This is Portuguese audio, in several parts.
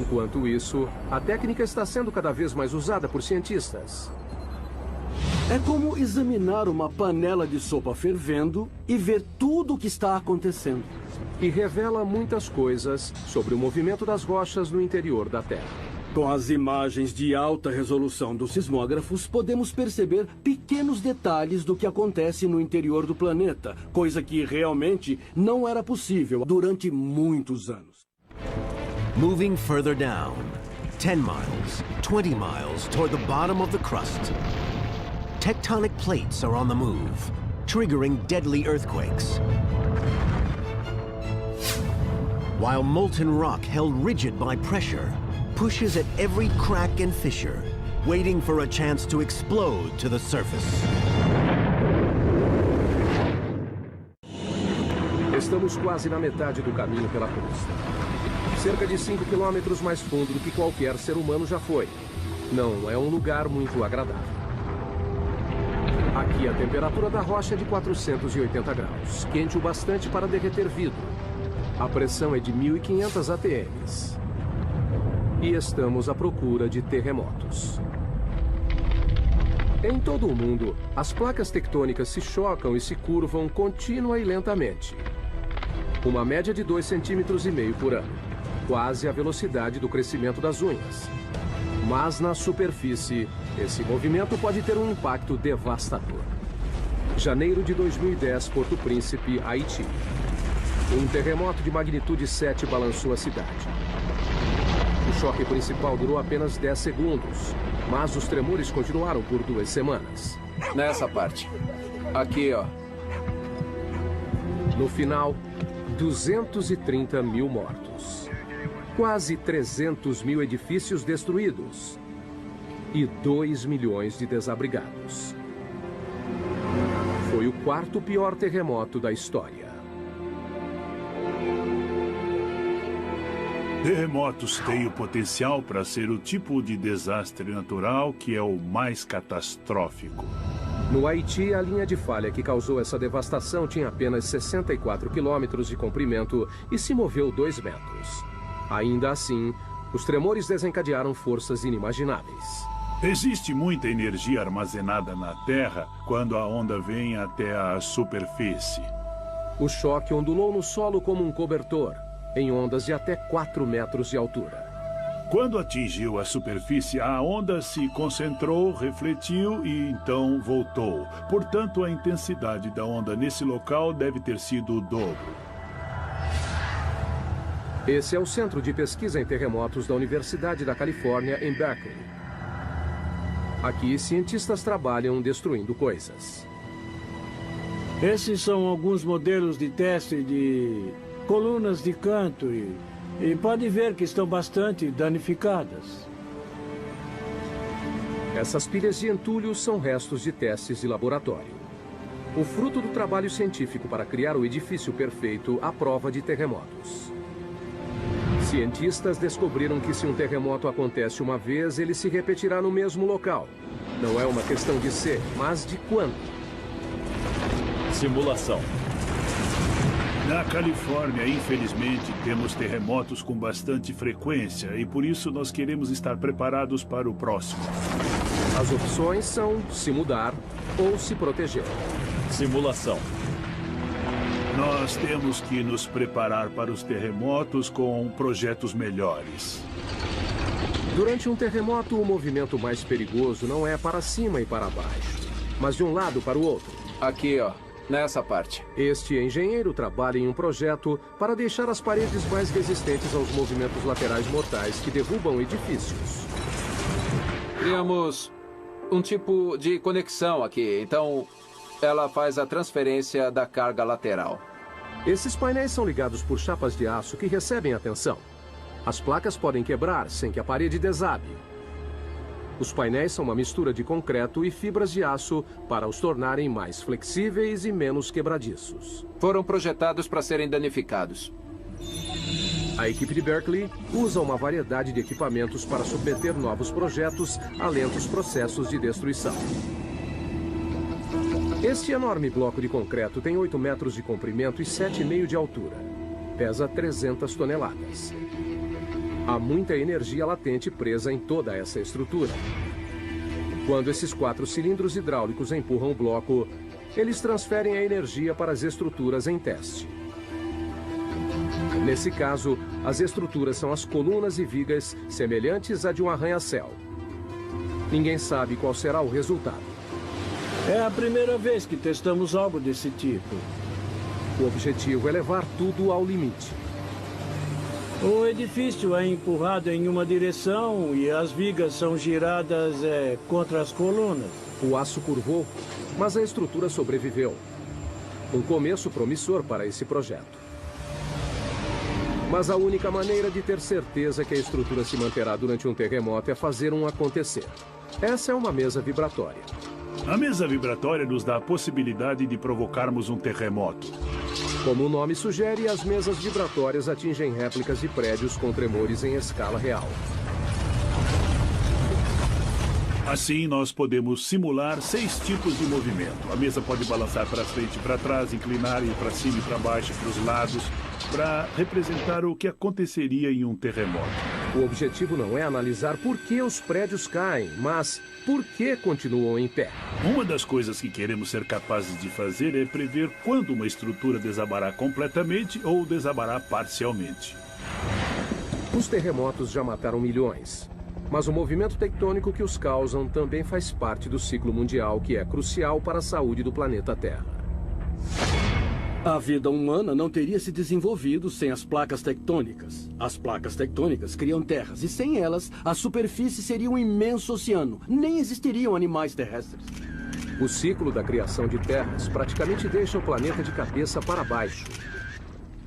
Enquanto isso, a técnica está sendo cada vez mais usada por cientistas. É como examinar uma panela de sopa fervendo e ver tudo o que está acontecendo. E revela muitas coisas sobre o movimento das rochas no interior da Terra. Com as imagens de alta resolução dos sismógrafos, podemos perceber pequenos detalhes do que acontece no interior do planeta, coisa que realmente não era possível durante muitos anos. Moving further down, 10 miles, 20 miles toward the bottom of the crust. Tectonic plates are on the move, triggering deadly earthquakes. While molten rock held rigid by pressure pushes at every crack and fissure, waiting for a chance to explode to the surface. Estamos quase na metade do caminho pela crosta. Cerca de 5 quilômetros mais fundo do que qualquer ser humano já foi. Não é um lugar muito agradável. Aqui a temperatura da rocha é de 480 graus, quente o bastante para derreter vidro. A pressão é de 1.500 ATMs. E estamos à procura de terremotos. Em todo o mundo, as placas tectônicas se chocam e se curvam contínua e lentamente. Uma média de 2,5 centímetros por ano, quase a velocidade do crescimento das unhas. Mas na superfície, esse movimento pode ter um impacto devastador. Janeiro de 2010, Porto Príncipe, Haiti. Um terremoto de magnitude 7 balançou a cidade. O choque principal durou apenas 10 segundos, mas os tremores continuaram por 2 semanas. Nessa parte. Aqui, ó. No final, 230 mil mortos. Quase 300 mil edifícios destruídos. E 2 milhões de desabrigados. Foi o 4º pior terremoto da história. Terremotos têm o potencial para ser o tipo de desastre natural que é o mais catastrófico. No Haiti, a linha de falha que causou essa devastação tinha apenas 64 quilômetros de comprimento e se moveu 2 metros. Ainda assim, os tremores desencadearam forças inimagináveis. Existe muita energia armazenada na Terra quando a onda vem até a superfície. O choque ondulou no solo como um cobertor, em ondas de até 4 metros de altura. Quando atingiu a superfície, a onda se concentrou, refletiu e então voltou. Portanto, a intensidade da onda nesse local deve ter sido o dobro. Esse é o Centro de Pesquisa em Terremotos da Universidade da Califórnia, em Berkeley. Aqui, cientistas trabalham destruindo coisas. Esses são alguns modelos de teste de colunas de canto e pode ver que estão bastante danificadas. Essas pilhas de entulho são restos de testes de laboratório. O fruto do trabalho científico para criar o edifício perfeito à prova de terremotos. Cientistas descobriram que se um terremoto acontece uma vez, ele se repetirá no mesmo local. Não é uma questão de ser, mas de quando. Simulação. Na Califórnia, infelizmente, temos terremotos com bastante frequência e por isso nós queremos estar preparados para o próximo. As opções são se mudar ou se proteger. Simulação. Nós temos que nos preparar para os terremotos com projetos melhores. Durante um terremoto, o movimento mais perigoso não é para cima e para baixo, mas de um lado para o outro. Aqui, ó. Nessa parte. Este engenheiro trabalha em um projeto para deixar as paredes mais resistentes aos movimentos laterais mortais que derrubam edifícios. Criamos um tipo de conexão aqui, então ela faz a transferência da carga lateral. Esses painéis são ligados por chapas de aço que recebem a tensão. As placas podem quebrar sem que a parede desabe. Os painéis são uma mistura de concreto e fibras de aço para os tornarem mais flexíveis e menos quebradiços. Foram projetados para serem danificados. A equipe de Berkeley usa uma variedade de equipamentos para submeter novos projetos a lentos processos de destruição. Este enorme bloco de concreto tem 8 metros de comprimento e 7,5 de altura. Pesa 300 toneladas. Há muita energia latente presa em toda essa estrutura. Quando esses 4 cilindros hidráulicos empurram o bloco, eles transferem a energia para as estruturas em teste. Nesse caso, as estruturas são as colunas e vigas semelhantes à de um arranha-céu. Ninguém sabe qual será o resultado. É a primeira vez que testamos algo desse tipo. O objetivo é levar tudo ao limite. O edifício é empurrado em uma direção e as vigas são giradas contra as colunas. O aço curvou, mas a estrutura sobreviveu. Um começo promissor para esse projeto. Mas a única maneira de ter certeza que a estrutura se manterá durante um terremoto é fazer um acontecer. Essa é uma mesa vibratória. A mesa vibratória nos dá a possibilidade de provocarmos um terremoto. Como o nome sugere, as mesas vibratórias atingem réplicas de prédios com tremores em escala real. Assim, nós podemos simular 6 tipos de movimento. A mesa pode balançar para frente e para trás, inclinar, ir para cima e para baixo e para os lados, para representar o que aconteceria em um terremoto. O objetivo não é analisar por que os prédios caem, mas por que continuam em pé. Uma das coisas que queremos ser capazes de fazer é prever quando uma estrutura desabará completamente ou desabará parcialmente. Os terremotos já mataram milhões. Mas o movimento tectônico que os causam também faz parte do ciclo mundial, que é crucial para a saúde do planeta Terra. A vida humana não teria se desenvolvido sem as placas tectônicas. As placas tectônicas criam terras e sem elas, a superfície seria um imenso oceano. Nem existiriam animais terrestres. O ciclo da criação de terras praticamente deixa o planeta de cabeça para baixo.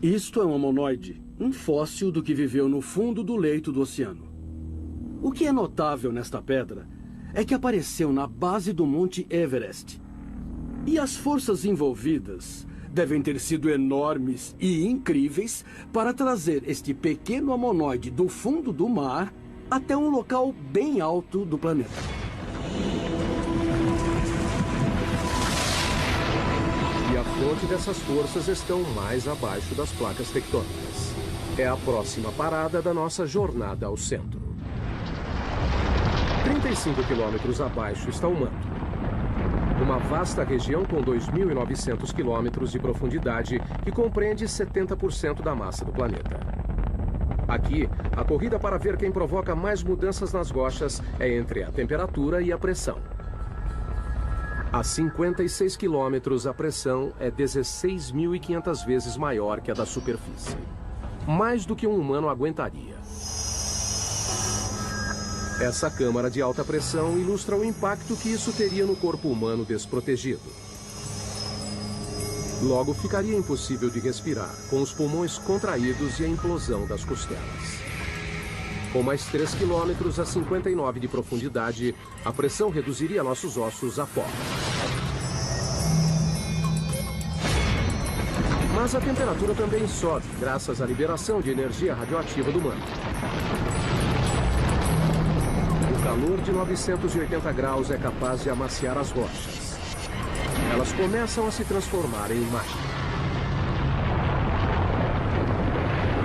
Isto é um amonoide, um fóssil do que viveu no fundo do leito do oceano. O que é notável nesta pedra é que apareceu na base do Monte Everest. E as forças envolvidas devem ter sido enormes e incríveis para trazer este pequeno amonoide do fundo do mar até um local bem alto do planeta. E a fonte dessas forças estão mais abaixo das placas tectônicas. É a próxima parada da nossa jornada ao centro. 35 quilômetros abaixo está o manto. Uma vasta região com 2.900 quilômetros de profundidade que compreende 70% da massa do planeta. Aqui, a corrida para ver quem provoca mais mudanças nas rochas é entre a temperatura e a pressão. A 56 quilômetros, a pressão é 16.500 vezes maior que a da superfície. Mais do que um humano aguentaria. Essa câmara de alta pressão ilustra o impacto que isso teria no corpo humano desprotegido. Logo, ficaria impossível de respirar, com os pulmões contraídos e a implosão das costelas. Com mais 3 quilômetros a 59 de profundidade, a pressão reduziria nossos ossos a pó. Mas a temperatura também sobe, graças à liberação de energia radioativa do manto. O calor de 980 graus é capaz de amaciar as rochas. Elas começam a se transformar em magma.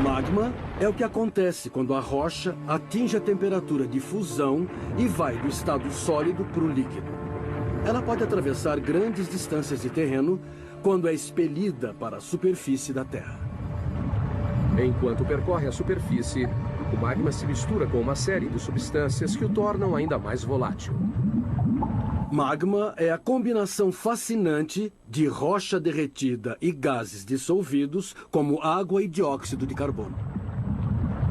Magma é o que acontece quando a rocha atinge a temperatura de fusão e vai do estado sólido para o líquido. Ela pode atravessar grandes distâncias de terreno quando é expelida para a superfície da Terra. Enquanto percorre a superfície, o magma se mistura com uma série de substâncias que o tornam ainda mais volátil. Magma é a combinação fascinante de rocha derretida e gases dissolvidos, como água e dióxido de carbono.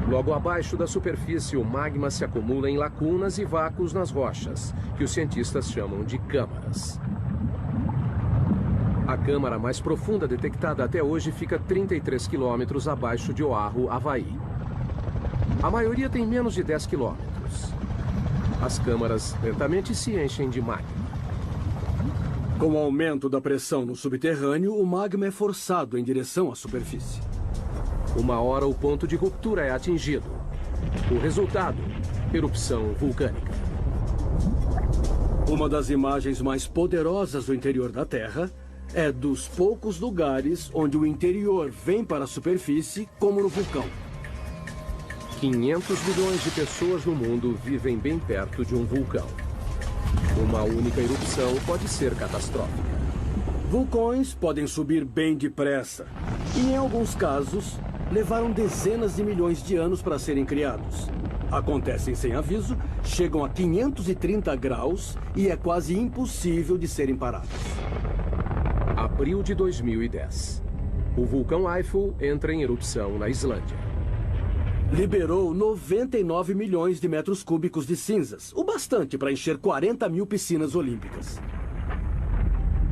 Logo abaixo da superfície, o magma se acumula em lacunas e vácuos nas rochas, que os cientistas chamam de câmaras. A câmara mais profunda detectada até hoje fica 33 quilômetros abaixo de Oahu, Havaí. A maioria tem menos de 10 quilômetros. As câmaras lentamente se enchem de magma. Com o aumento da pressão no subterrâneo, o magma é forçado em direção à superfície. Uma hora o ponto de ruptura é atingido. O resultado, erupção vulcânica. Uma das imagens mais poderosas do interior da Terra é dos poucos lugares onde o interior vem para a superfície, como no vulcão. 500 milhões de pessoas no mundo vivem bem perto de um vulcão. Uma única erupção pode ser catastrófica. Vulcões podem subir bem depressa. E, em alguns casos, levaram dezenas de milhões de anos para serem criados. Acontecem sem aviso, chegam a 530 graus e é quase impossível de serem parados. Abril de 2010. O vulcão Eiffel entra em erupção na Islândia. Liberou 99 milhões de metros cúbicos de cinzas, o bastante para encher 40 mil piscinas olímpicas.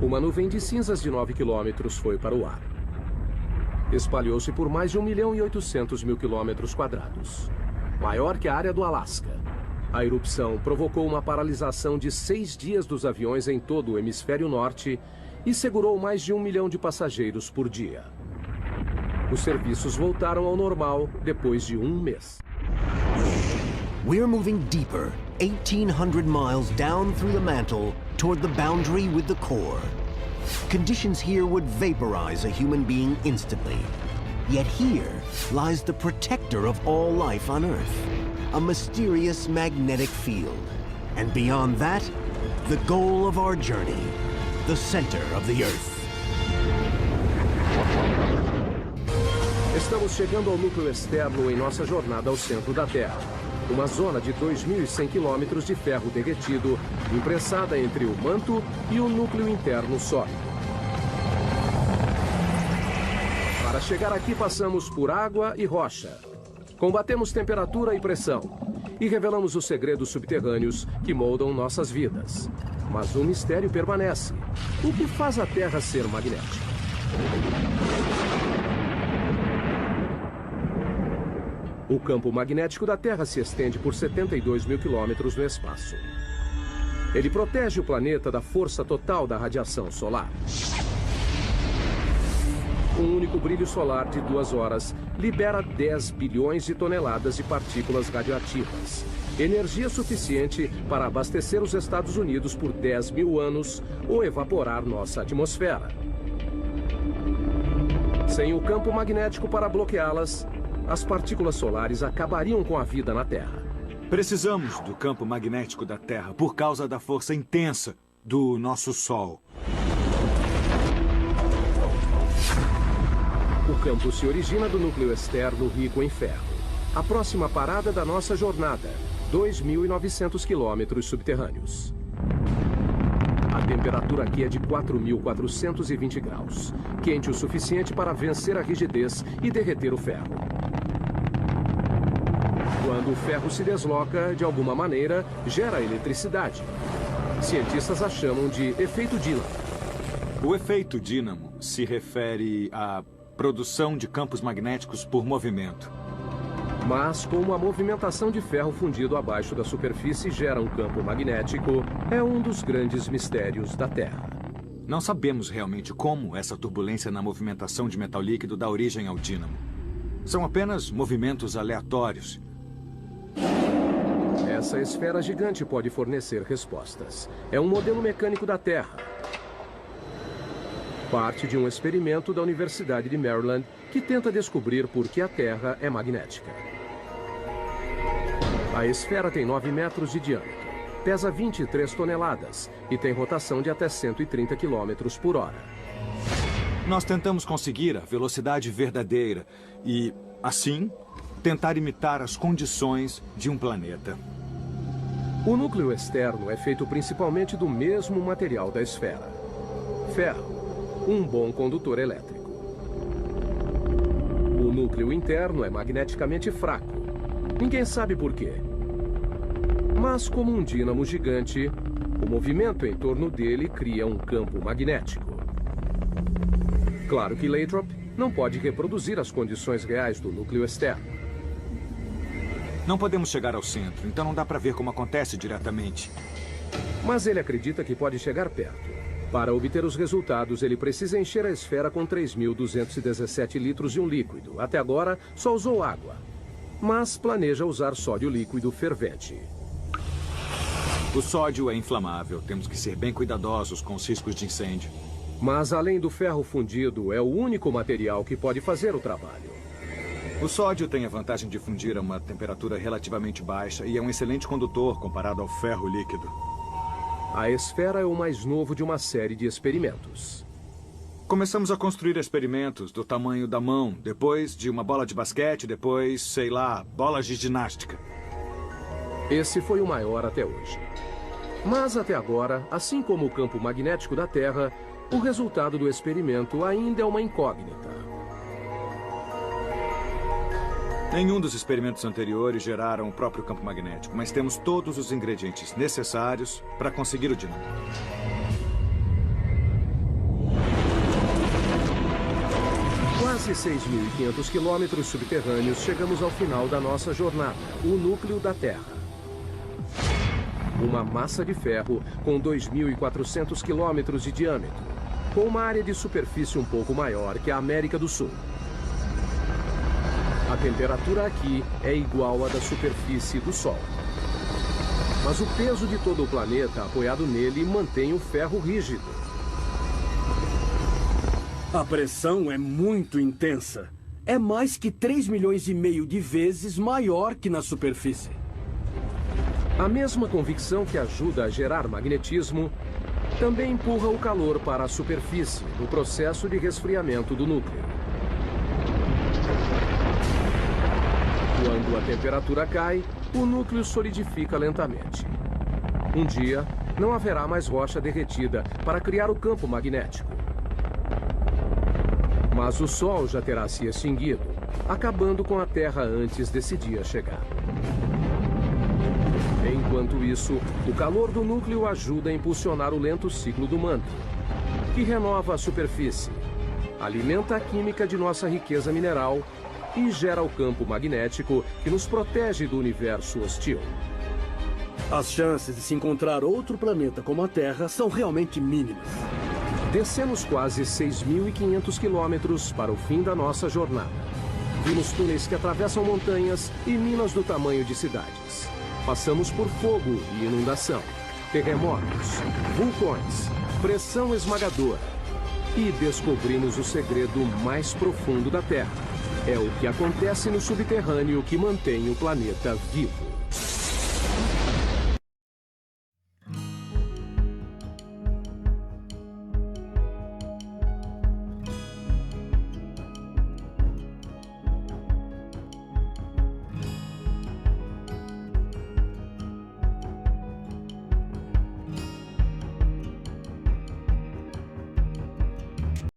Uma nuvem de cinzas de 9 quilômetros foi para o ar. Espalhou-se por mais de 1.800.000 quilômetros quadrados. Maior que a área do Alasca. A erupção provocou uma paralisação de 6 dias dos aviões em todo o hemisfério norte e segurou mais de 1 milhão de passageiros por dia. Os serviços voltaram ao normal depois de um mês. We're moving deeper, 1,800 miles down through the mantle toward the boundary with the core. Conditions here would vaporize a human being instantly. Yet here lies the protector of all life on Earth, a mysterious magnetic field. And beyond that, the goal of our journey, the center of the Earth. Estamos chegando ao núcleo externo em nossa jornada ao centro da Terra. Uma zona de 2.100 quilômetros de ferro derretido, imprensada entre o manto e o núcleo interno sólido. Para chegar aqui, passamos por água e rocha. Combatemos temperatura e pressão. E revelamos os segredos subterrâneos que moldam nossas vidas. Mas um mistério permanece. O que faz a Terra ser magnética? O campo magnético da Terra se estende por 72 mil quilômetros no espaço. Ele protege o planeta da força total da radiação solar. Um único brilho solar de 2 horas libera 10 bilhões de toneladas de partículas radioativas. Energia suficiente para abastecer os Estados Unidos por 10 mil anos ou evaporar nossa atmosfera. Sem o campo magnético para bloqueá-las, as partículas solares acabariam com a vida na Terra. Precisamos do campo magnético da Terra por causa da força intensa do nosso Sol. O campo se origina do núcleo externo rico em ferro. A próxima parada da nossa jornada, 2.900 quilômetros subterrâneos. A temperatura aqui é de 4.420 graus. Quente o suficiente para vencer a rigidez e derreter o ferro. Quando o ferro se desloca, de alguma maneira, gera eletricidade. Cientistas a chamam de efeito dínamo. O efeito dínamo se refere à produção de campos magnéticos por movimento. Mas, como a movimentação de ferro fundido abaixo da superfície gera um campo magnético, é um dos grandes mistérios da Terra. Não sabemos realmente como essa turbulência na movimentação de metal líquido dá origem ao dínamo. São apenas movimentos aleatórios. Essa esfera gigante pode fornecer respostas. É um modelo mecânico da Terra. Parte de um experimento da Universidade de Maryland que tenta descobrir por que a Terra é magnética. A esfera tem 9 metros de diâmetro, pesa 23 toneladas e tem rotação de até 130 quilômetros por hora. Nós tentamos conseguir a velocidade verdadeira e, assim, tentar imitar as condições de um planeta. O núcleo externo é feito principalmente do mesmo material da esfera. Ferro, um bom condutor elétrico. O núcleo interno é magneticamente fraco. Ninguém sabe por quê. Mas como um dínamo gigante, o movimento em torno dele cria um campo magnético. Claro que Lathrop não pode reproduzir as condições reais do núcleo externo. Não podemos chegar ao centro, então não dá para ver como acontece diretamente. Mas ele acredita que pode chegar perto. Para obter os resultados, ele precisa encher a esfera com 3.217 litros de um líquido. Até agora, só usou água. Mas planeja usar sódio líquido fervente. O sódio é inflamável. Temos que ser bem cuidadosos com os riscos de incêndio. Mas além do ferro fundido, é o único material que pode fazer o trabalho. O sódio tem a vantagem de fundir a uma temperatura relativamente baixa e é um excelente condutor comparado ao ferro líquido. A esfera é o mais novo de uma série de experimentos. Começamos a construir experimentos do tamanho da mão, depois de uma bola de basquete, depois, sei lá, bolas de ginástica. Esse foi o maior até hoje. Mas até agora, assim como o campo magnético da Terra, o resultado do experimento ainda é uma incógnita. Nenhum dos experimentos anteriores geraram o próprio campo magnético, mas temos todos os ingredientes necessários para conseguir o dínamo. Quase 6.500 quilômetros subterrâneos, chegamos ao final da nossa jornada, o núcleo da Terra. Uma massa de ferro com 2.400 quilômetros de diâmetro, com uma área de superfície um pouco maior que a América do Sul. A temperatura aqui é igual à da superfície do Sol. Mas o peso de todo o planeta apoiado nele mantém o ferro rígido. A pressão é muito intensa. É mais que 3,5 milhões de vezes maior que na superfície. A mesma convicção que ajuda a gerar magnetismo também empurra o calor para a superfície no processo de resfriamento do núcleo. Quando a temperatura cai, o núcleo solidifica lentamente. Um dia, não haverá mais rocha derretida para criar o campo magnético. Mas o Sol já terá se extinguido, acabando com a Terra antes desse dia chegar. Enquanto isso, o calor do núcleo ajuda a impulsionar o lento ciclo do manto, que renova a superfície, alimenta a química de nossa riqueza mineral e gera o campo magnético que nos protege do universo hostil. As chances de se encontrar outro planeta como a Terra são realmente mínimas. Descemos quase 6.500 quilômetros para o fim da nossa jornada. Vimos túneis que atravessam montanhas e minas do tamanho de cidades. Passamos por fogo e inundação, terremotos, vulcões, pressão esmagadora. E descobrimos o segredo mais profundo da Terra. É o que acontece no subterrâneo que mantém o planeta vivo.